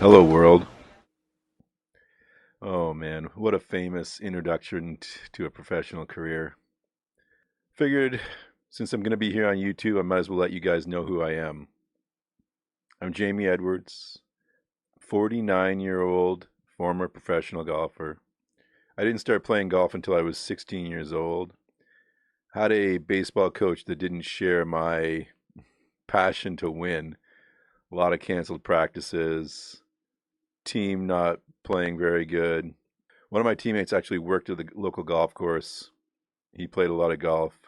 Hello, world. Oh man, what a famous introduction to a professional career. Figured since I'm going to be here on YouTube, I might as well let you guys know who I am. I'm Jamie Edwards, 49-year-old former professional golfer. I didn't start playing golf until I was 16 years old. Had a baseball coach that didn't share my passion to win. A lot of canceled practices, team not playing very good. One of my teammates actually worked at the local golf course. He played a lot of golf.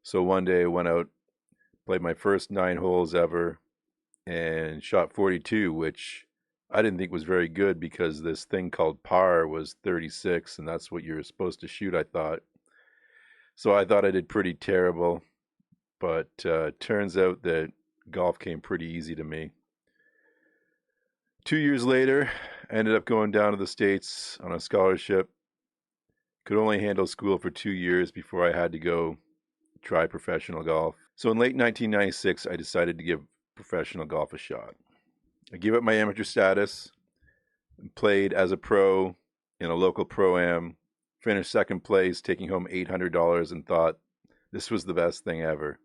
So one day I went out, played my first 9 holes ever, and shot 42, which I didn't think was very good because this thing called par was 36, and that's what you're supposed to shoot, I thought. So I thought I did pretty terrible, but turns out that golf came pretty easy to me. 2 years later, I ended up going down to the States on a scholarship. Could only handle school for 2 years before I had to go try professional golf. So in late 1996, I decided to give professional golf a shot. I gave up my amateur status and played as a pro in a local pro-am, finished second place, taking home $800 and thought this was the best thing ever.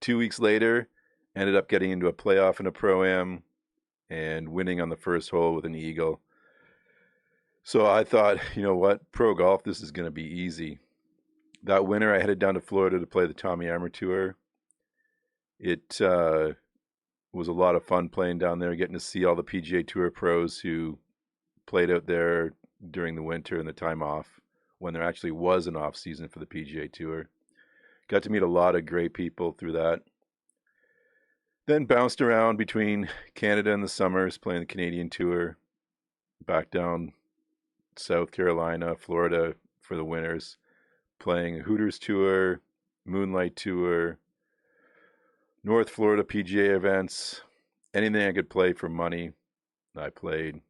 2 weeks later, ended up getting into a playoff in a pro-am and winning on the first hole with an eagle. So I thought, you know what, pro golf, this is going to be easy. That winter, I headed down to Florida to play the Tommy Armour Tour. It was a lot of fun playing down there, getting to see all the PGA Tour pros who played out there during the winter and the time off when there actually was an off season for the PGA Tour. Got to meet a lot of great people through that. Then bounced around between Canada in the summers, playing the Canadian Tour, back down South Carolina, Florida for the winters, playing Hooters Tour, Moonlight Tour, North Florida PGA events, anything I could play for money, I played.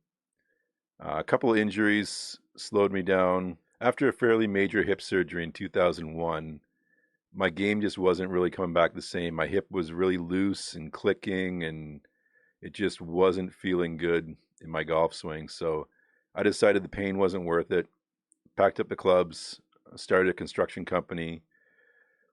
A couple of injuries slowed me down. After a fairly major hip surgery in 2001, my game just wasn't really coming back the same. My hip was really loose and clicking, and it just wasn't feeling good in my golf swing. So I decided the pain wasn't worth it. Packed up the clubs, started a construction company,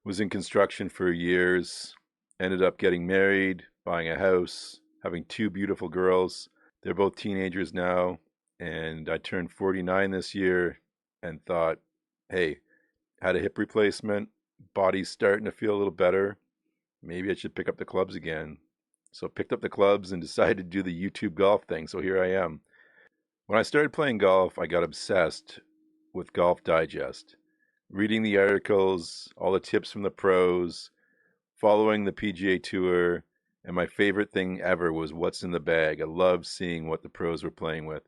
was in construction for years, ended up getting married, buying a house, having two beautiful girls. They're both teenagers now, and I turned 49 this year and thought, hey, had a hip replacement, body's starting to feel a little better. Maybe I should pick up the clubs again. So picked up the clubs and decided to do the YouTube golf thing. So here I am. When I started playing golf, I got obsessed with Golf Digest, reading the articles, all the tips from the pros, following the PGA Tour, and my favorite thing ever was what's in the bag. I loved seeing what the pros were playing with.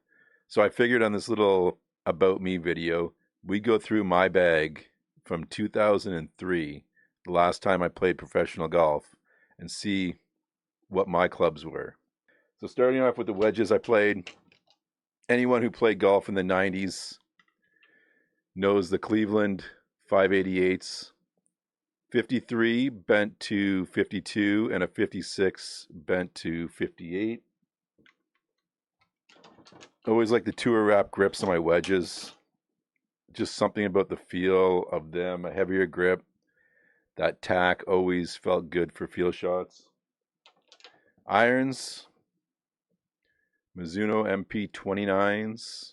So I figured on this little about me video, we go through my bag from 2003, the last time I played professional golf, and see what my clubs were. So starting off with the wedges I played, anyone who played golf in the 90s knows the Cleveland 588s. 53 bent to 52 and a 56 bent to 58. Always like the tour wrap grips on my wedges. Just something about the feel of them, a heavier grip. That tack always felt good for field shots. Irons, Mizuno MP29s.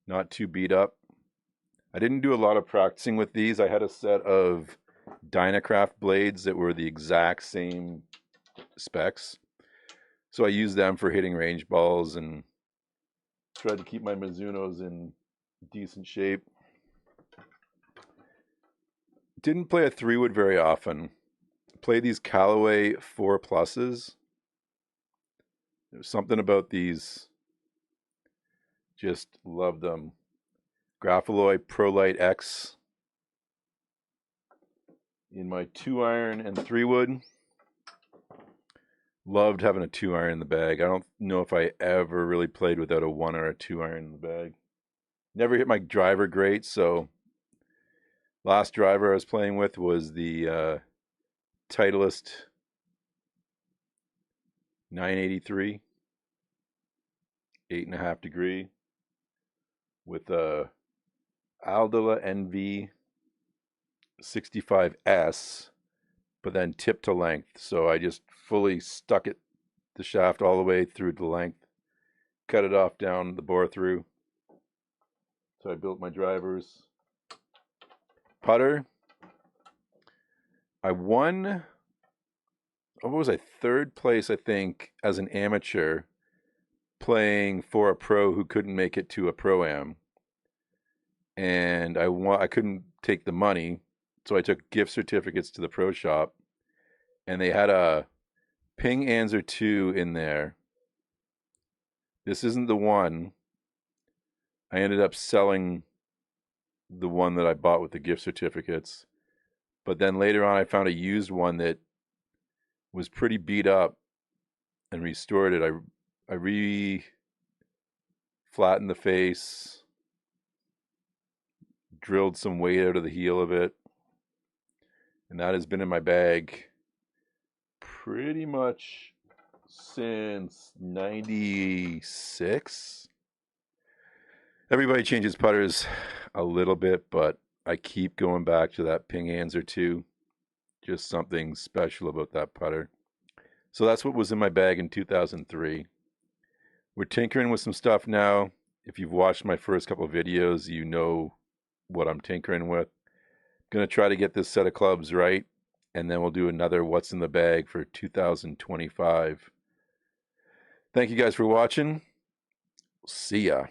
Not too beat up. I didn't do a lot of practicing with these. I had a set of Dynacraft blades that were the exact same specs. So I used them for hitting range balls and tried to keep my Mizunos in decent shape. Didn't play a 3-wood very often. Play these Callaway 4 pluses. There's something about these. Just love them. Graphiloy ProLite X in my 2-iron and 3-wood. Loved having a 2-iron in the bag. I don't know if I ever really played without a 1 or a 2-iron in the bag. Never hit my driver great, so last driver I was playing with was the Titleist 983, 8.5 degree with a Aldila NV 65S, but then tip to length. So I just fully stuck it, the shaft all the way through the length, cut it off down the bore through. So I built my drivers. Putter, I won, what was I, third place, I think, as an amateur playing for a pro who couldn't make it to a pro-am. And I couldn't take the money, so I took gift certificates to the pro shop, and they had a Ping Anser 2 in there. This isn't the one. I ended up selling the one that I bought with the gift certificates. But then later on, I found a used one that was pretty beat up and restored it. I re-flattened the face, drilled some weight out of the heel of it, and that has been in my bag pretty much since 96. Everybody changes putters a little bit, but I keep going back to that Ping Anser 2. Just something special about that putter. So that's what was in my bag in 2003. We're tinkering with some stuff now. If you've watched my first couple of videos, you know what I'm tinkering with. Going to try to get this set of clubs right, and then we'll do another what's in the bag for 2025. Thank you guys for watching. See ya.